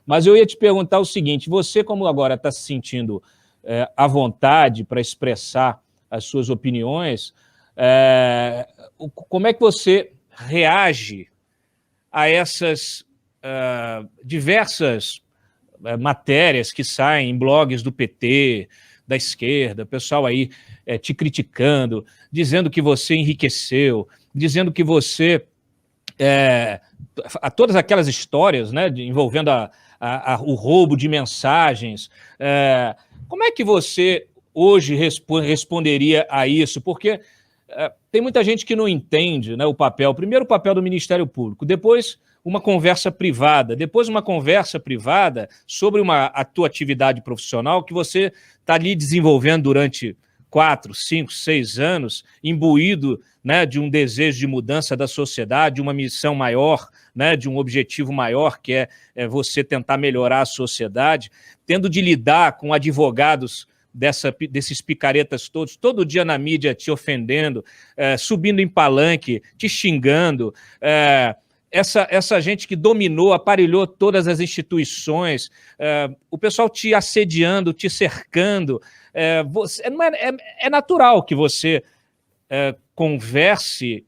Mas eu ia te perguntar o seguinte, você como agora está se sentindo à vontade para expressar as suas opiniões, como é que você reage a essas diversas matérias que saem em blogs do PT, da esquerda, pessoal aí te criticando, dizendo que você enriqueceu, dizendo que você... todas aquelas histórias, né, envolvendo o roubo de mensagens. Como é que você hoje responderia a isso? Porque tem muita gente que não entende, né, o papel. Primeiro, o papel do Ministério Público, depois uma conversa privada, depois uma conversa privada sobre a tua atividade profissional que você está ali desenvolvendo durante 4, 5, 6 anos, imbuído, né, de um desejo de mudança da sociedade, de uma missão maior, né, de um objetivo maior, que é você tentar melhorar a sociedade, tendo de lidar com advogados desses picaretas todos, todo dia na mídia te ofendendo, subindo em palanque, te xingando, essa gente que dominou, aparelhou todas as instituições, o pessoal te assediando, te cercando, é natural que você converse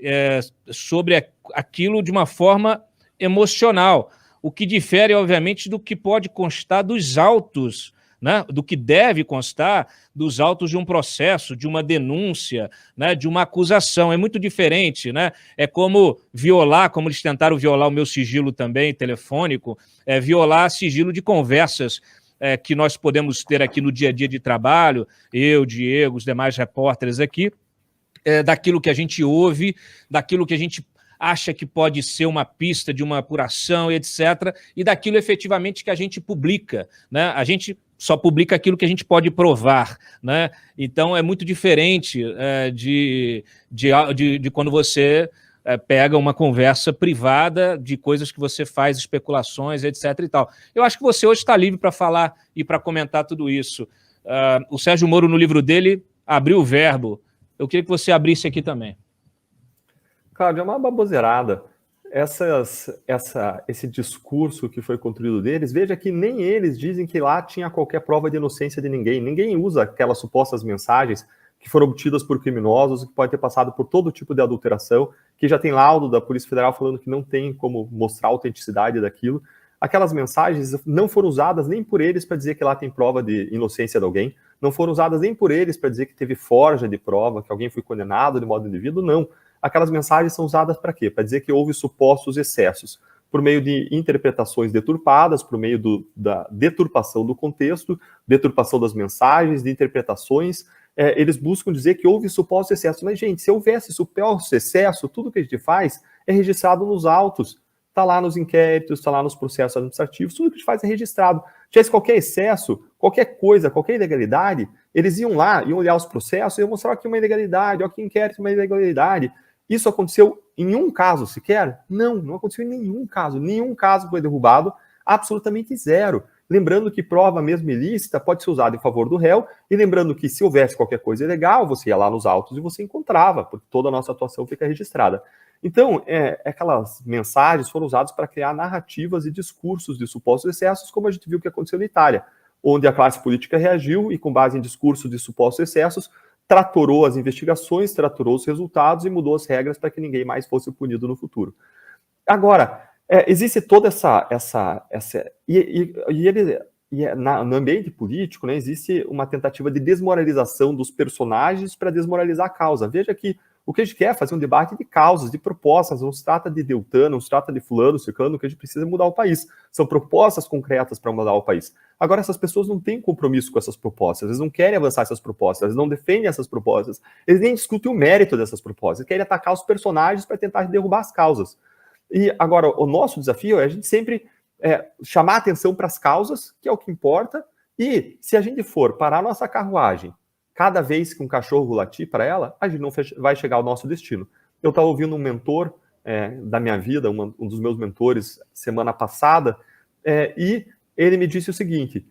sobre aquilo de uma forma emocional, o que difere, obviamente, do que pode constar dos autos, né, do que deve constar dos autos de um processo, de uma denúncia, né, de uma acusação. É muito diferente, né? É como violar, como eles tentaram violar o meu sigilo também, telefônico, violar sigilo de conversas que nós podemos ter aqui no dia a dia de trabalho, eu, Diego, os demais repórteres aqui, daquilo que a gente ouve, daquilo que a gente acha que pode ser uma pista de uma apuração, etc., e daquilo efetivamente que a gente publica, né? A gente só publica aquilo que a gente pode provar, né? Então é muito diferente de quando você pega uma conversa privada de coisas que você faz, especulações, etc. e tal. Eu acho que você hoje está livre para falar e para comentar tudo isso. O Sérgio Moro, no livro dele, abriu o verbo. Eu queria que você abrisse aqui também. Cláudio, é uma baboseirada. Esse discurso que foi construído deles, veja que nem eles dizem que lá tinha qualquer prova de inocência de ninguém. Ninguém usa aquelas supostas mensagens que foram obtidas por criminosos, que pode ter passado por todo tipo de adulteração, que já tem laudo da Polícia Federal falando que não tem como mostrar a autenticidade daquilo. Aquelas mensagens não foram usadas nem por eles para dizer que lá tem prova de inocência de alguém, não foram usadas nem por eles para dizer que teve forja de prova, que alguém foi condenado de modo indevido, não. Aquelas mensagens são usadas para quê? Para dizer que houve supostos excessos, por meio de interpretações deturpadas, por meio da deturpação do contexto, deturpação das mensagens, de interpretações. Eles buscam dizer que houve supostos excessos. Mas, gente, se houvesse suposto excesso, tudo que a gente faz é registrado nos autos. Está lá nos inquéritos, está lá nos processos administrativos, tudo que a gente faz é registrado. Se tivesse qualquer excesso, qualquer coisa, qualquer ilegalidade, eles iam lá, iam olhar os processos e iam mostrar aqui uma ilegalidade, aqui inquérito, uma ilegalidade. Isso aconteceu em um caso sequer? Não aconteceu em nenhum caso. Nenhum caso foi derrubado, absolutamente zero. Lembrando que prova mesmo ilícita pode ser usada em favor do réu, e lembrando que se houvesse qualquer coisa ilegal, você ia lá nos autos e você encontrava, porque toda a nossa atuação fica registrada. Então, aquelas mensagens foram usadas para criar narrativas e discursos de supostos excessos, como a gente viu que aconteceu na Itália, onde a classe política reagiu e, com base em discursos de supostos excessos, tratorou as investigações, tratorou os resultados e mudou as regras para que ninguém mais fosse punido no futuro. Agora, existe toda no ambiente político, né, existe uma tentativa de desmoralização dos personagens para desmoralizar a causa. Veja que o que a gente quer é fazer um debate de causas, de propostas, não se trata de Deltan, não se trata de fulano, ciclano, que a gente precisa mudar o país. São propostas concretas para mudar o país. Agora, essas pessoas não têm compromisso com essas propostas, eles não querem avançar essas propostas, eles não defendem essas propostas, eles nem discutem o mérito dessas propostas, eles querem atacar os personagens para tentar derrubar as causas. E agora, o nosso desafio é a gente sempre chamar atenção para as causas, que é o que importa, e se a gente for parar a nossa carruagem cada vez que um cachorro latir para ela, a gente não vai chegar ao nosso destino. Eu estava ouvindo um mentor da minha vida, um dos meus mentores, semana passada, e ele me disse o seguinte,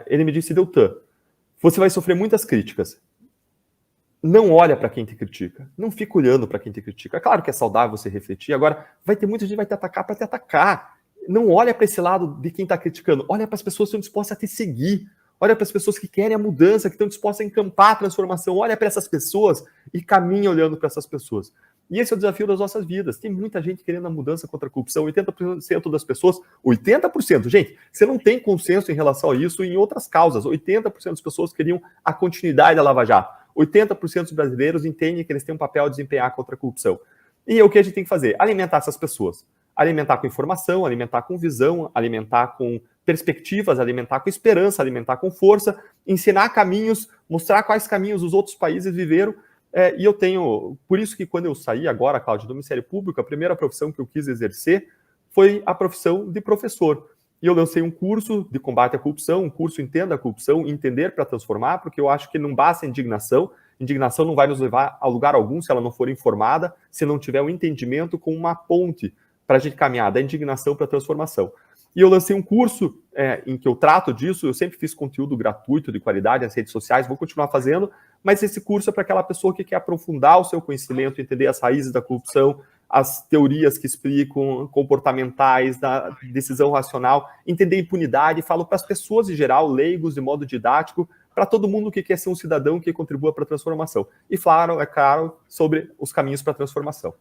ele me disse, Deltan, você vai sofrer muitas críticas. Não olha para quem te critica, não fica olhando para quem te critica. É claro que é saudável você refletir, agora vai ter muita gente que vai te atacar para te atacar. não olha para esse lado de quem está criticando, olha para as pessoas que estão dispostas a te seguir, olha para as pessoas que querem a mudança, que estão dispostas a encampar a transformação, olha para essas pessoas e caminha olhando para essas pessoas. E esse é o desafio das nossas vidas. Tem muita gente querendo a mudança contra a corrupção, 80% das pessoas, 80%, gente, você não tem consenso em relação a isso em outras causas, 80% das pessoas queriam a continuidade da Lava Jato, 80% dos brasileiros entendem que eles têm um papel a desempenhar contra a corrupção. E o que a gente tem que fazer? Alimentar essas pessoas. Alimentar com informação, alimentar com visão, alimentar com perspectivas, alimentar com esperança, alimentar com força, ensinar caminhos, mostrar quais caminhos os outros países viveram. E eu tenho... Por isso que quando eu saí agora, Cláudio, do Ministério Público, a primeira profissão que eu quis exercer foi a profissão de professor. E eu lancei um curso de combate à corrupção, um curso Entenda a Corrupção, Entender para Transformar, porque eu acho que não basta indignação. Indignação não vai nos levar a lugar algum se ela não for informada, se não tiver um entendimento com uma ponte para a gente caminhar da indignação para a transformação. E eu lancei um curso em que eu trato disso, eu sempre fiz conteúdo gratuito, de qualidade nas redes sociais, vou continuar fazendo, mas esse curso é para aquela pessoa que quer aprofundar o seu conhecimento, entender as raízes da corrupção, as teorias que explicam, comportamentais, da decisão racional, entender impunidade, falo para as pessoas em geral, leigos, de modo didático, para todo mundo que quer ser um cidadão que contribua para a transformação. E claro, sobre os caminhos para a transformação.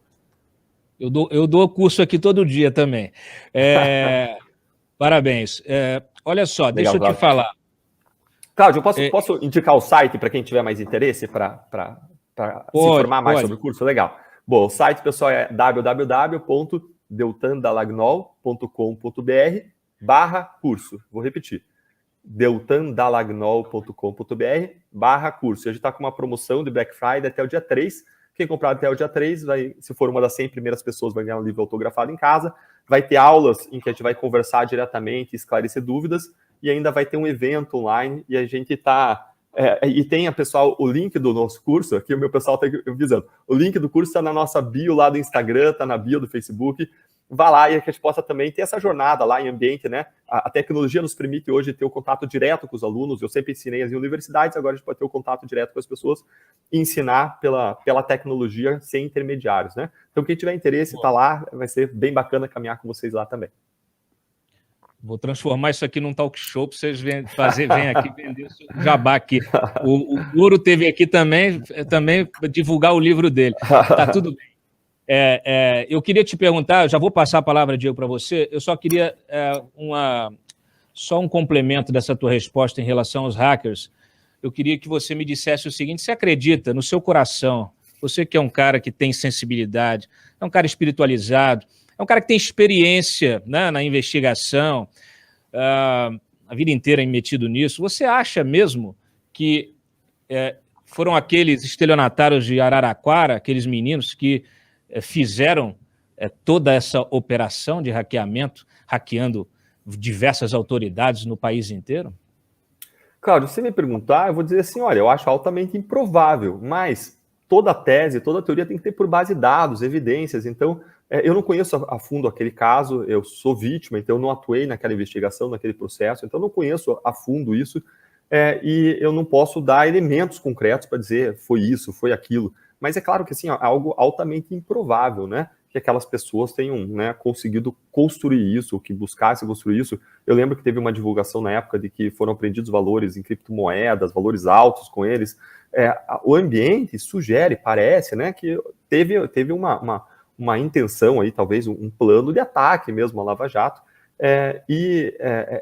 Eu dou curso aqui todo dia também. Parabéns. Olha só, legal, deixa eu te falar. Cláudio, eu posso indicar o site para quem tiver mais interesse para se informar mais sobre o curso? Legal. Bom, o site, pessoal, é www.deltandalagnol.com.br/curso. Vou repetir. deltandalagnol.com.br/curso. A gente está com uma promoção de Black Friday até o dia 3. Quem comprar até o dia 3, se for uma das 100 primeiras pessoas, vai ganhar um livro autografado em casa. Vai ter aulas em que a gente vai conversar diretamente, esclarecer dúvidas, e ainda vai ter um evento online, e a gente está... e tem, pessoal, o link do nosso curso, aqui o meu pessoal está avisando, o link do curso está na nossa bio lá do Instagram, está na bio do Facebook. Vá lá e que a gente possa também ter essa jornada lá em ambiente, né? A tecnologia nos permite hoje ter o contato direto com os alunos. Eu sempre ensinei as universidades, agora a gente pode ter o contato direto com as pessoas e ensinar pela tecnologia sem intermediários, né? Então, quem tiver interesse, está lá, vai ser bem bacana caminhar com vocês lá também. Vou transformar isso aqui num talk show para vocês vêm aqui vender o seu jabá aqui. O Guru teve aqui também divulgar o livro dele. Tá tudo bem. Eu queria te perguntar, já vou passar a palavra, Diego, para você, eu só queria só um complemento dessa tua resposta em relação aos hackers. Eu queria que você me dissesse o seguinte: você acredita no seu coração, você que é um cara que tem sensibilidade, é um cara espiritualizado, é um cara que tem experiência, né, na investigação, a vida inteira metido nisso, você acha mesmo que foram aqueles estelionatários de Araraquara, aqueles meninos que fizeram toda essa operação de hackeamento, hackeando diversas autoridades no país inteiro? Cláudio, se você me perguntar, eu vou dizer assim, olha, eu acho altamente improvável, mas toda tese, toda teoria tem que ter por base dados, evidências. Então, eu não conheço a fundo aquele caso, eu sou vítima, então eu não atuei naquela investigação, naquele processo, então eu não conheço a fundo isso, e eu não posso dar elementos concretos para dizer foi isso, foi aquilo. Mas é claro que assim, é algo altamente improvável, né? Que aquelas pessoas tenham, né, conseguido construir isso, que buscassem construir isso. Eu lembro que teve uma divulgação na época de que foram apreendidos valores em criptomoedas, valores altos com eles. O ambiente sugere, parece, né, que teve uma intenção aí, talvez um plano de ataque mesmo à Lava Jato.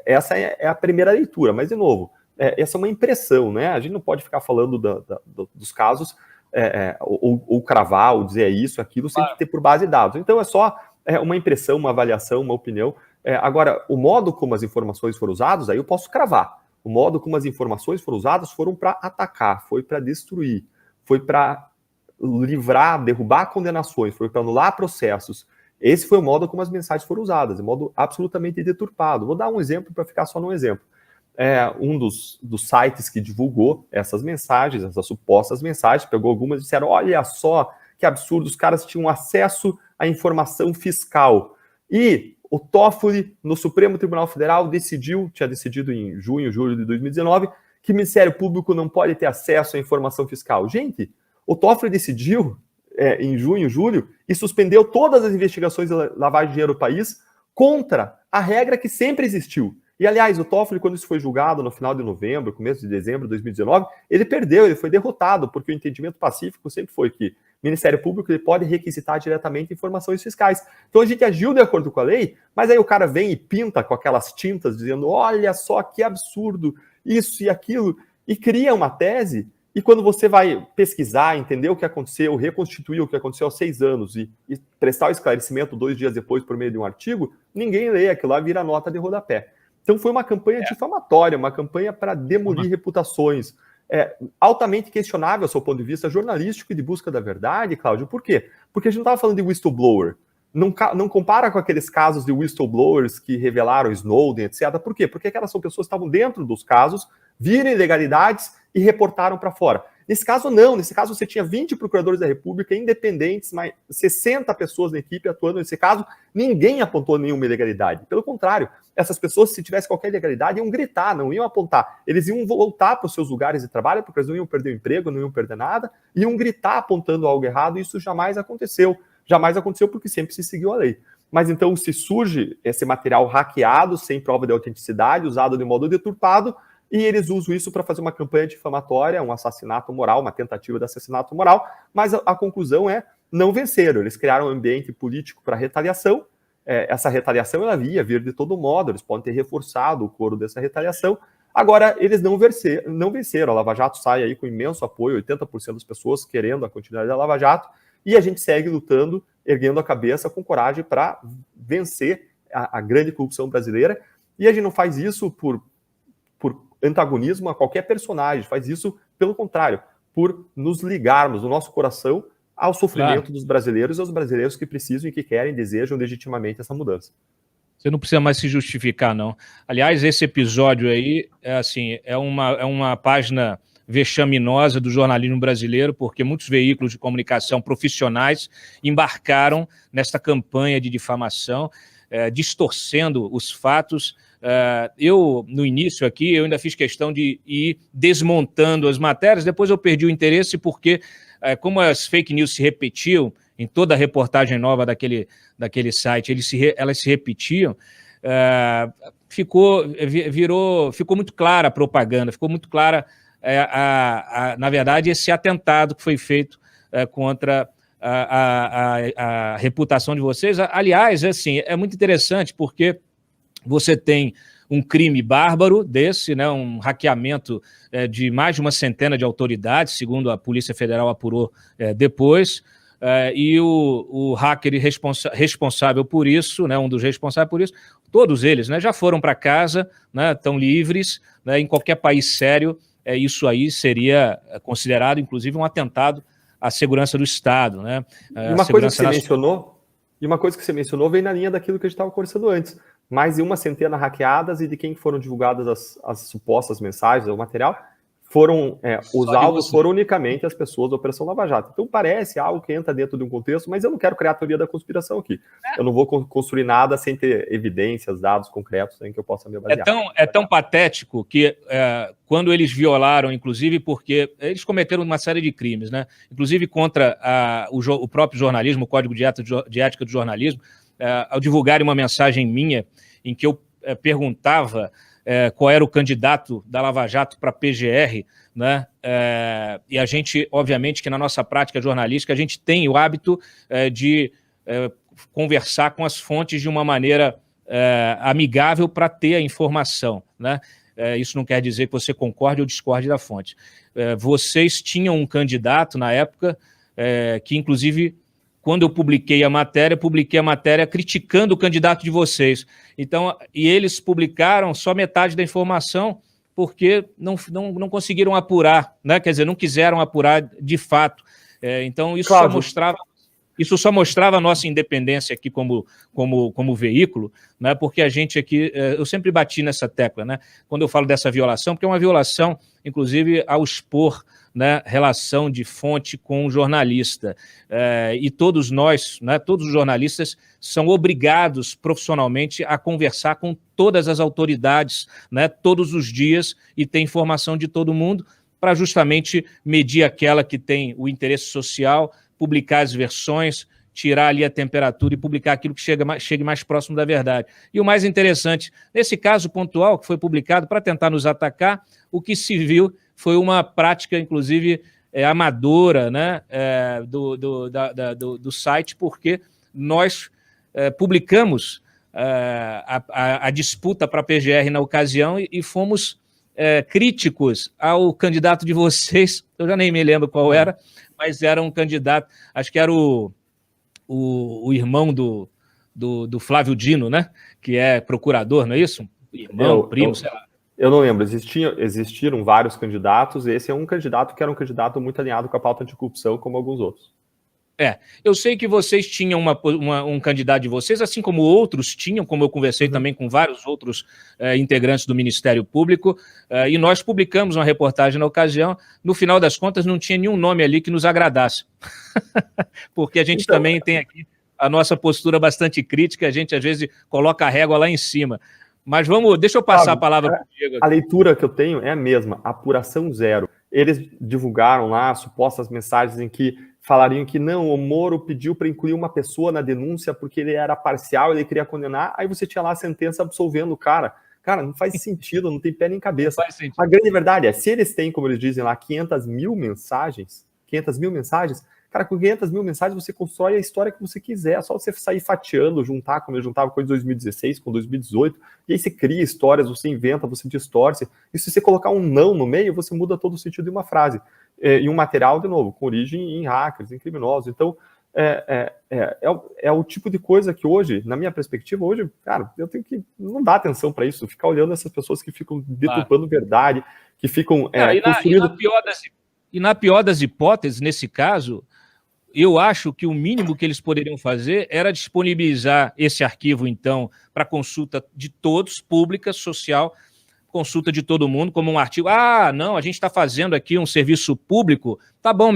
Essa é a primeira leitura, mas de novo, essa é uma impressão, né? A gente não pode ficar falando dos casos ou cravar, ou dizer isso, aquilo, sem ter por base dados. Então, é só uma impressão, uma avaliação, uma opinião. Agora, o modo como as informações foram usadas, aí eu posso cravar. O modo como as informações foram usadas foram para atacar, foi para destruir, foi para livrar, derrubar condenações, foi para anular processos. Esse foi o modo como as mensagens foram usadas, de modo absolutamente deturpado. Vou dar um exemplo para ficar só num exemplo. Um dos sites que divulgou essas mensagens, essas supostas mensagens, pegou algumas e disseram, olha só que absurdo, os caras tinham acesso à informação fiscal. E o Toffoli, no Supremo Tribunal Federal, tinha decidido em junho, julho de 2019, que o Ministério Público não pode ter acesso à informação fiscal. Gente, o Toffoli decidiu em junho, julho, e suspendeu todas as investigações de lavagem de dinheiro do país, contra a regra que sempre existiu. E, aliás, o Toffoli, quando isso foi julgado no final de novembro, começo de dezembro de 2019, ele perdeu, ele foi derrotado, porque o entendimento pacífico sempre foi que o Ministério Público ele pode requisitar diretamente informações fiscais. Então a gente agiu de acordo com a lei, mas aí o cara vem e pinta com aquelas tintas, dizendo, olha só que absurdo, isso e aquilo, e cria uma tese, e quando você vai pesquisar, entender o que aconteceu, reconstituir o que aconteceu há 6 anos e prestar o esclarecimento 2 dias depois por meio de um artigo, ninguém lê, aquilo lá vira nota de rodapé. Então foi uma campanha difamatória, uma campanha para demolir reputações, altamente questionável, do seu ponto de vista jornalístico e de busca da verdade, Cláudio. Por quê? Porque a gente não estava falando de whistleblower. Não compara com aqueles casos de whistleblowers que revelaram Snowden, etc. Por quê? Porque aquelas são pessoas que estavam dentro dos casos, viram ilegalidades e reportaram para fora. Nesse caso, não. Nesse caso, você tinha 20 procuradores da República independentes, mas 60 pessoas na equipe atuando. Nesse caso, ninguém apontou nenhuma ilegalidade. Pelo contrário, essas pessoas, se tivesse qualquer ilegalidade, iam gritar, não iam apontar. Eles iam voltar para os seus lugares de trabalho, porque eles não iam perder o emprego, não iam perder nada, iam gritar apontando algo errado, e isso jamais aconteceu. Jamais aconteceu porque sempre se seguiu a lei. Mas então, se surge esse material hackeado, sem prova de autenticidade, usado de modo deturpado, e eles usam isso para fazer uma campanha difamatória, um assassinato moral, uma tentativa de assassinato moral, mas a conclusão é, não venceram. Eles criaram um ambiente político para retaliação, essa retaliação ela ia vir de todo modo, eles podem ter reforçado o coro dessa retaliação. Agora, eles não venceram, a Lava Jato sai aí com imenso apoio, 80% das pessoas querendo a continuidade da Lava Jato, e a gente segue lutando, erguendo a cabeça com coragem para vencer a grande corrupção brasileira, e a gente não faz isso por antagonismo a qualquer personagem, faz isso, pelo contrário, por nos ligarmos no nosso coração ao sofrimento dos brasileiros e aos brasileiros que precisam e que querem, desejam legitimamente essa mudança. Você não precisa mais se justificar, não. Aliás, esse episódio aí é uma página vexaminosa do jornalismo brasileiro, porque muitos veículos de comunicação profissionais embarcaram nesta campanha de difamação, distorcendo os fatos. Eu, no início aqui, eu ainda fiz questão de ir desmontando as matérias, depois eu perdi o interesse porque, como as fake news se repetiam, em toda a reportagem nova daquele site, elas se repetiam, ficou muito clara a propaganda, ficou muito clara, na verdade, esse atentado que foi feito contra a reputação de vocês. Aliás, assim, é muito interessante porque você tem um crime bárbaro desse, né, um hackeamento de mais de uma centena de autoridades, segundo a Polícia Federal apurou depois, e o hacker responsável por isso, né, um dos responsáveis por isso, todos eles, né, já foram para casa, né, estão livres, né, em qualquer país sério, isso aí seria considerado, inclusive, um atentado à segurança do Estado. Né, e uma coisa que você mencionou vem na linha daquilo que a gente estava conversando antes. Mais de uma centena hackeadas e de quem foram divulgadas as supostas mensagens, o material, os alvos foram unicamente as pessoas da Operação Lava Jato. Então parece algo que entra dentro de um contexto, mas eu não quero criar a teoria da conspiração aqui. Eu não vou construir nada sem ter evidências, dados concretos em que eu possa me avaliar. É tão patético que quando eles violaram, inclusive porque eles cometeram uma série de crimes, né? Inclusive contra o próprio jornalismo, o Código de Ética do Jornalismo, ao divulgarem uma mensagem minha em que eu perguntava qual era o candidato da Lava Jato para a PGR, né? E a gente, obviamente, que na nossa prática jornalística, a gente tem o hábito de conversar com as fontes de uma maneira amigável para ter a informação, né? Isso não quer dizer que você concorde ou discorde da fonte. Vocês tinham um candidato na época que, inclusive, quando eu publiquei a matéria criticando o candidato de vocês. Então, e eles publicaram só metade da informação porque não conseguiram apurar, né? Quer dizer, não quiseram apurar de fato. Então, isso só mostrava a nossa independência aqui como veículo, né? Porque a gente aqui, eu sempre bati nessa tecla, né? Quando eu falo dessa violação, porque é uma violação, inclusive, ao expor, né, relação de fonte com o jornalista. E todos nós, né, todos os jornalistas, são obrigados profissionalmente a conversar com todas as autoridades, né, todos os dias, e ter informação de todo mundo, para justamente medir aquela que tem o interesse social, publicar as versões tirar ali a temperatura e publicar aquilo que chegue mais próximo da verdade. E o mais interessante, nesse caso pontual que foi publicado para tentar nos atacar, o que se viu foi uma prática, inclusive, amadora, né, do site, porque nós publicamos a disputa para a PGR na ocasião e fomos críticos ao candidato de vocês, eu já nem me lembro qual era, mas era um candidato, acho que era o irmão do Flávio Dino, né? Que é procurador, não é isso? Irmão, primo, sei lá. Eu não lembro, existiram vários candidatos, esse é um candidato que era um candidato muito alinhado com a pauta anticorrupção, como alguns outros. Eu sei que vocês tinham um candidato de vocês, assim como outros tinham, como eu conversei também com vários outros integrantes do Ministério Público, e nós publicamos uma reportagem na ocasião. No final das contas, não tinha nenhum nome ali que nos agradasse, porque a gente também tem aqui a nossa postura bastante crítica, a gente às vezes coloca a régua lá em cima. Mas deixa eu passar a palavra para o Diego. A leitura que eu tenho é a mesma, apuração zero. Eles divulgaram lá supostas mensagens em que falariam que não, o Moro pediu para incluir uma pessoa na denúncia porque ele era parcial, ele queria condenar, aí você tinha lá a sentença absolvendo o cara. Cara, não faz sentido, não tem pé nem cabeça. A grande verdade é, se eles têm, como eles dizem lá, 500 mil mensagens, cara, com 500 mil mensagens você constrói a história que você quiser, é só você sair fatiando, juntar, como eu juntava coisa de 2016 com 2018, e aí você cria histórias, você inventa, você distorce, e se você colocar um não no meio, você muda todo o sentido de uma frase. E um material, de novo, com origem em hackers, em criminosos. Então, é o tipo de coisa que hoje, na minha perspectiva, hoje, cara, eu tenho que não dar atenção para isso, ficar olhando essas pessoas que ficam deturpando verdade, que ficam construindo... E na pior das hipóteses, nesse caso, eu acho que o mínimo que eles poderiam fazer era disponibilizar esse arquivo, então, para consulta de todos, pública, social, consulta de todo mundo, como um artigo. Ah, não, a gente está fazendo aqui um serviço público. Tá bom,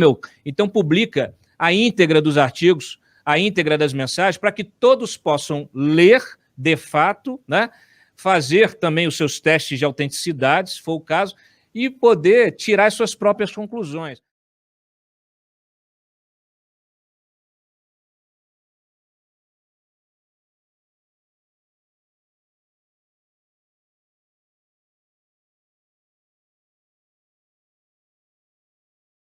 então publica a íntegra dos artigos, a íntegra das mensagens, para que todos possam ler, de fato, né, fazer também os seus testes de autenticidade, se for o caso, e poder tirar as suas próprias conclusões.